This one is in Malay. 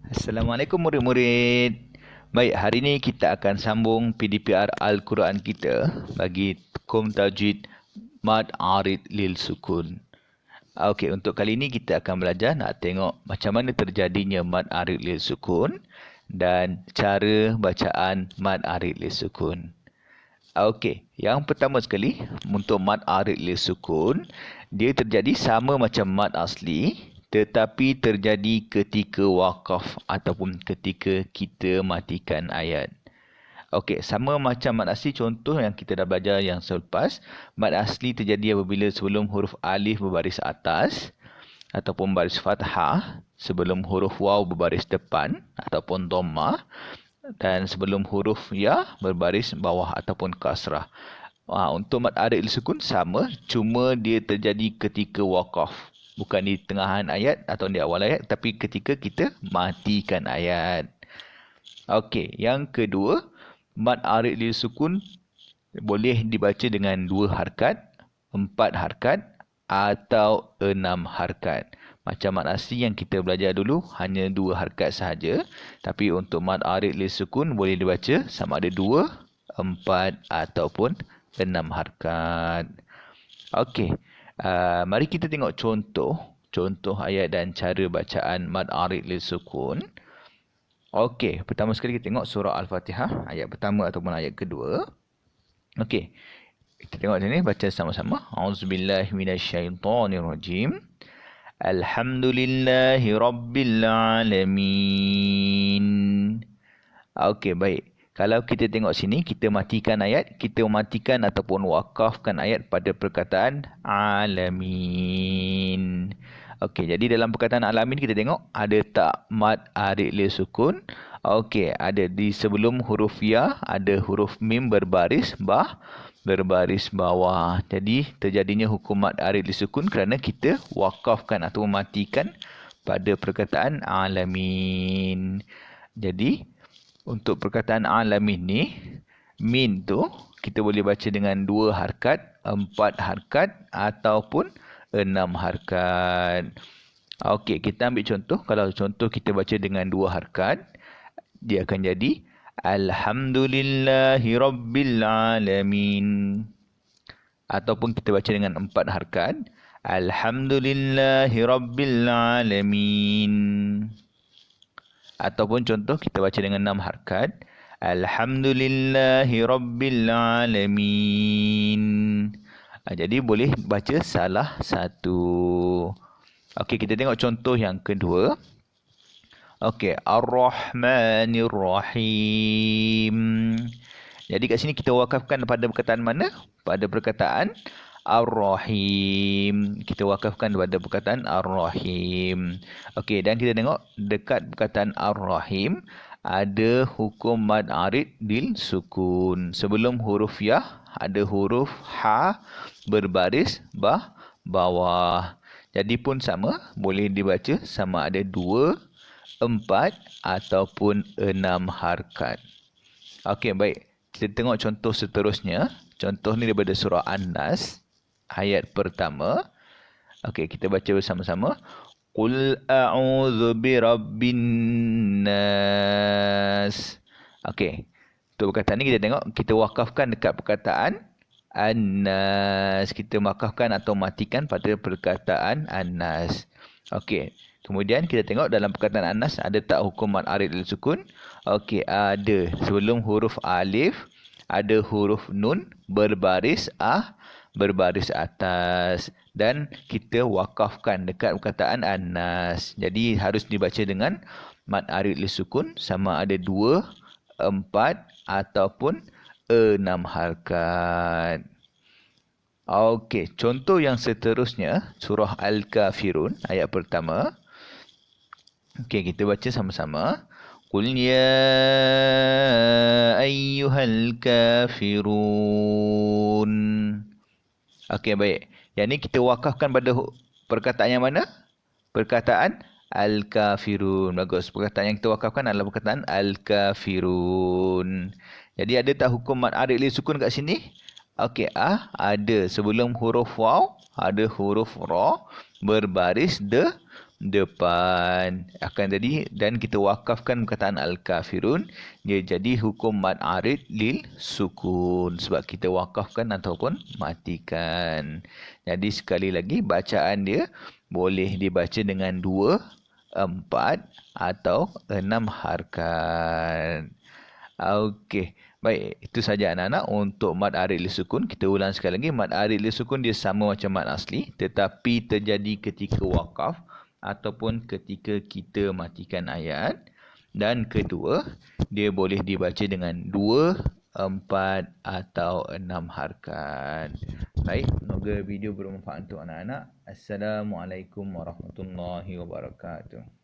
Assalamualaikum murid-murid. Baik, hari ini kita akan sambung PDPR Al-Quran kita bagi Kum Tajwid Mad Arid Lil Sukun. Okey, untuk kali ini kita akan belajar nak tengok macam mana terjadinya Mad Arid Lil Sukun dan cara bacaan Mad Arid Lil Sukun. Okey, yang pertama sekali untuk Mad Arid Lil Sukun, dia terjadi sama macam mad asli tetapi terjadi ketika wakaf ataupun ketika kita matikan ayat. Okey, sama macam mad asli, contoh yang kita dah belajar yang selepas, mad asli terjadi apabila sebelum huruf alif berbaris atas ataupun baris fathah, sebelum huruf waw berbaris depan ataupun dhammah, dan sebelum huruf ya berbaris bawah ataupun kasrah. Untuk mad arid sukun sama, cuma dia terjadi ketika wakaf. Bukan di tengahan ayat atau di awal ayat, tapi ketika kita matikan ayat. Okey, yang kedua, mad arid lil sukun boleh dibaca dengan 2 harkat, 4 harkat atau 6 harkat. Macam mad asli yang kita belajar dulu hanya 2 harkat sahaja, tapi untuk mad arid lil sukun boleh dibaca sama ada 2, 4 ataupun 6 harkat. Okey. Mari kita tengok contoh ayat dan cara bacaan mad arid lil sukun. Okey, pertama sekali kita tengok surah Al-Fatihah, ayat pertama ataupun ayat kedua. Okey. Kita tengok sini, baca sama-sama. Auzubillahi minasyaitonirrajim. Alhamdulillahi rabbil alamin. Okey, baik. Kalau kita tengok sini, kita matikan ayat, kita matikan ataupun wakafkan ayat pada perkataan alamin. Okey, jadi dalam perkataan alamin kita tengok ada tak mad arid lil sukun. Okey, ada di sebelum huruf ya, ada huruf mim berbaris bawah. Jadi terjadinya hukum mad arid lil sukun kerana kita wakafkan atau matikan pada perkataan alamin. Jadi untuk perkataan alamin ni, min tu kita boleh baca dengan 2 harkat, 4 harkat ataupun 6 harkat. Okey, kita ambil contoh. Kalau contoh kita baca dengan 2 harkat, dia akan jadi Alhamdulillahi Rabbil Alamin. Ataupun kita baca dengan 4 harkat, Alhamdulillahi Rabbil Alamin. Ataupun contoh kita baca dengan 6 harkat, Alhamdulillahi Rabbil Alamin. Jadi boleh baca salah satu. Okey, kita tengok contoh yang kedua. Okey, Ar-Rahmanir Rahim. Jadi kat sini kita wakafkan pada perkataan mana? Pada perkataan Ar-Rahim. Kita wakafkan pada perkataan Ar-Rahim. Okey, dan kita tengok dekat perkataan Ar-Rahim ada hukum mad arid lil sukun. Sebelum huruf ya ada huruf ha berbaris bawah. Jadi pun sama, boleh dibaca sama ada 2, 4 ataupun 6 harkat. Okey, baik. Kita tengok contoh seterusnya. Contoh ni daripada surah An-Nas, ayat pertama. Okey, kita baca bersama-sama. Qul a'udzu birabbin nas. Okey. Untuk perkataan ni kita tengok, kita wakafkan dekat perkataan An-Nas. Kita wakafkan atau matikan pada perkataan An-Nas. Okey. Kemudian kita tengok dalam perkataan An-Nas ada tak hukum mad arid lil sukun? Okey, ada. Sebelum huruf alif ada huruf nun berbaris atas, dan kita wakafkan dekat perkataan An-Nas. Jadi harus dibaca dengan mad arid lil sukun sama ada 2, 4 ataupun 6 harkat. Okey, contoh yang seterusnya surah Al-Kafirun ayat pertama. Okey, kita baca sama-sama. Qul ya ayyuhal kafirun. Okey, baik. Yang ni kita wakafkan pada perkataan yang mana? Perkataan Al-Kafirun. Bagus. Perkataan yang kita wakafkan adalah perkataan Al-Kafirun. Jadi ada tak hukum mad arid lil sukun kat sini? Okey, ada. Sebelum huruf waw ada huruf ra berbaris depan akan jadi, dan kita wakafkan perkataan al-kafirun, dia jadi hukum mad arid lil sukun sebab kita wakafkan ataupun matikan. Jadi sekali lagi bacaan dia boleh dibaca dengan 2, 4 atau 6 harakat. Okey. Baik, itu saja anak-anak untuk mad arid li sukun. Kita ulang sekali lagi. Mad arid li sukun dia sama macam mad asli, tetapi terjadi ketika wakaf ataupun ketika kita matikan ayat. Dan kedua, dia boleh dibaca dengan 2, 4 atau 6 harakat. Baik, semoga video bermanfaat untuk anak-anak. Assalamualaikum warahmatullahi wabarakatuh.